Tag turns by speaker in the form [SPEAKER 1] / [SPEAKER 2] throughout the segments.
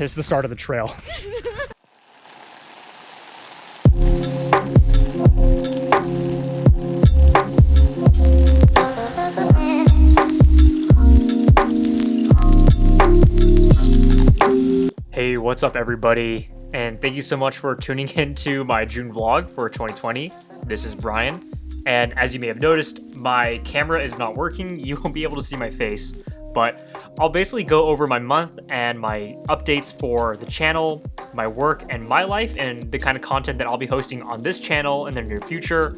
[SPEAKER 1] is the start of the trail. Hey, what's up everybody? And thank you so much for tuning in to my June vlog for 2020. This is Brian. And as you may have noticed, my camera is not working. You won't be able to see my face, but I'll basically go over my month and my updates for the channel, my work, and my life, and the kind of content that I'll be hosting on this channel in the near future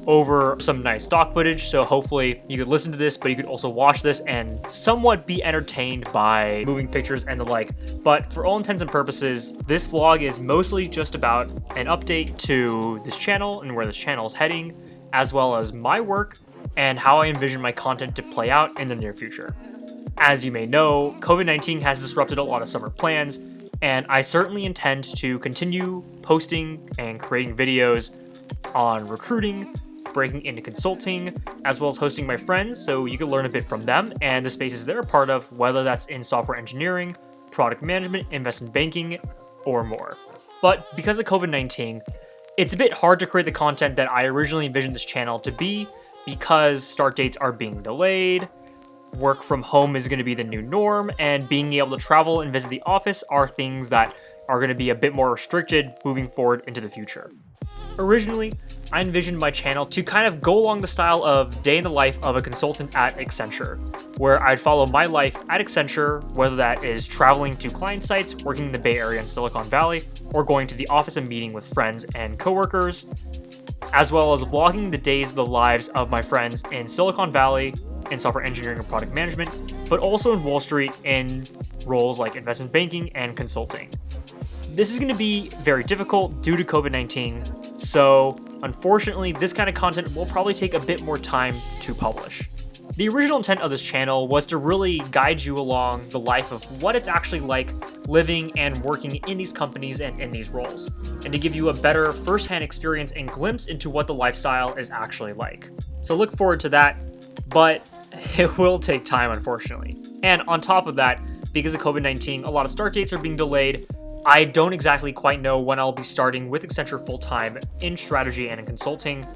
[SPEAKER 1] over some nice stock footage. So hopefully you could listen to this, but you could also watch this and somewhat be entertained by moving pictures and the like. But for all intents and purposes, this vlog is mostly just about an update to this channel and where this channel is heading, as well as my work and how I envision my content to play out in the near future. As you may know, COVID-19 has disrupted a lot of summer plans, and I certainly intend to continue posting and creating videos on recruiting, breaking into consulting, as well as hosting my friends so you can learn a bit from them and the spaces they're a part of, whether that's in software engineering, product management, investment banking, or more. But because of COVID-19, it's a bit hard to create the content that I originally envisioned this channel to be because start dates are being delayed, work from home is going to be the new norm, and being able to travel and visit the office are things that are going to be a bit more restricted moving forward into the future. Originally, I envisioned my channel to kind of go along the style of day in the life of a consultant at Accenture, where I'd follow my life at Accenture, whether that is traveling to client sites, working in the Bay Area and Silicon Valley, or going to the office and meeting with friends and coworkers, as well as vlogging the days of the lives of my friends in Silicon Valley, in software engineering and product management, but also in Wall Street in roles like investment banking and consulting. This is going to be very difficult due to COVID-19, so unfortunately this kind of content will probably take a bit more time to publish. The original intent of this channel was to really guide you along the life of what it's actually like living and working in these companies and in these roles, and to give you a better first-hand experience and glimpse into what the lifestyle is actually like. So look forward to that, but it will take time, unfortunately. And on top of that, because of COVID-19, a lot of start dates are being delayed. I don't exactly quite know when I'll be starting with Accenture full-time in strategy and in consulting,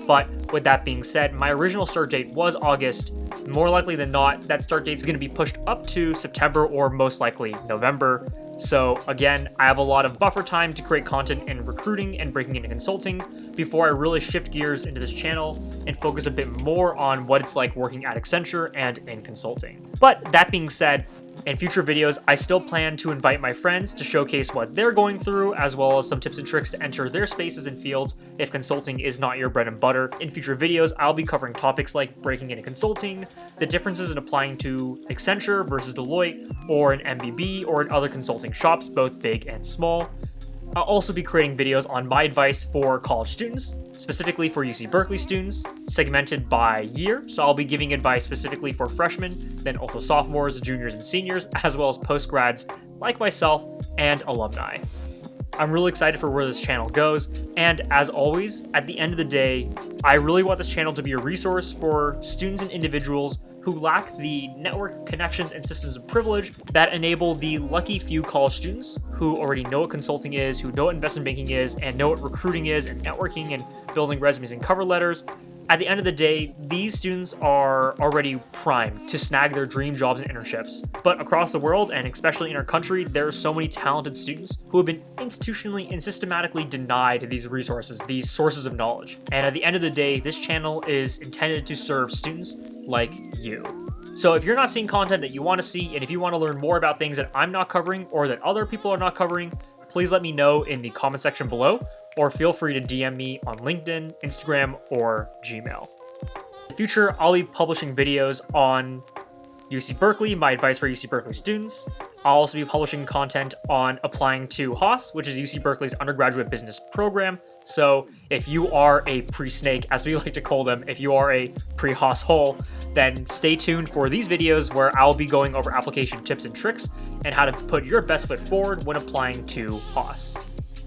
[SPEAKER 1] but with that being said, my original start date was August. More likely than not, that start date is going to be pushed up to September or most likely November. So again, I have a lot of buffer time to create content in recruiting and breaking into consulting before I really shift gears into this channel and focus a bit more on what it's like working at Accenture and in consulting. But that being said, in future videos, I still plan to invite my friends to showcase what they're going through, as well as some tips and tricks to enter their spaces and fields if consulting is not your bread and butter. In future videos, I'll be covering topics like breaking into consulting, the differences in applying to Accenture versus Deloitte, or an MBB, or in other consulting shops, both big and small. I'll also be creating videos on my advice for college students, specifically for UC Berkeley students, segmented by year. So I'll be giving advice specifically for freshmen, then also sophomores, juniors, and seniors, as well as postgrads like myself and alumni. I'm really excited for where this channel goes, and as always, at the end of the day, I really want this channel to be a resource for students and individuals who lack the network connections and systems of privilege that enable the lucky few college students who already know what consulting is, who know what investment banking is, and know what recruiting is, and networking and building resumes and cover letters. At the end of the day, these students are already primed to snag their dream jobs and internships. But across the world, and especially in our country, there are so many talented students who have been institutionally and systematically denied these resources, these sources of knowledge. And at the end of the day, this channel is intended to serve students like you. So if you're not seeing content that you want to see, and if you want to learn more about things that I'm not covering or that other people are not covering, please let me know in the comment section below, or feel free to DM me on LinkedIn, Instagram, or Gmail. In the future, I'll be publishing videos on UC Berkeley, my advice for UC Berkeley students. I'll also be publishing content on applying to Haas, which is UC Berkeley's undergraduate business program. So if you are a pre-snake, as we like to call them, if you are a pre-Haas hole, then stay tuned for these videos where I'll be going over application tips and tricks and how to put your best foot forward when applying to Haas.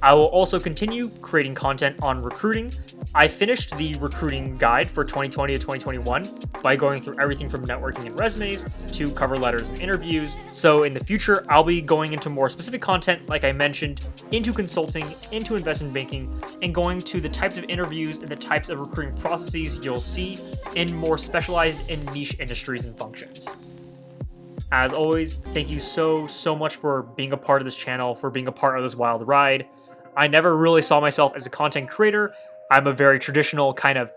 [SPEAKER 1] I will also continue creating content on recruiting. I finished the recruiting guide for 2020 to 2021 by going through everything from networking and resumes to cover letters and interviews. So in the future, I'll be going into more specific content, like I mentioned, into consulting, into investment banking, and going to the types of interviews and the types of recruiting processes you'll see in more specialized and niche industries and functions. As always, thank you so much for being a part of this channel, for being a part of this wild ride. I never really saw myself as a content creator. I'm a very traditional kind of,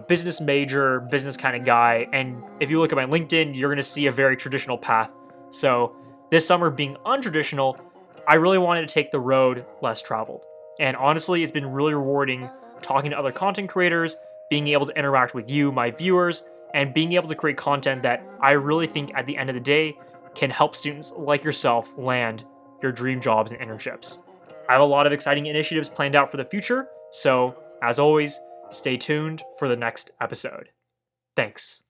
[SPEAKER 1] business major, business kind of guy. And if you look at my LinkedIn, you're going to see a very traditional path. So this summer being untraditional, I really wanted to take the road less traveled. And honestly, it's been really rewarding talking to other content creators, being able to interact with you, my viewers, and being able to create content that I really think at the end of the day can help students like yourself land your dream jobs and internships. I have a lot of exciting initiatives planned out for the future, so as always, stay tuned for the next episode. Thanks.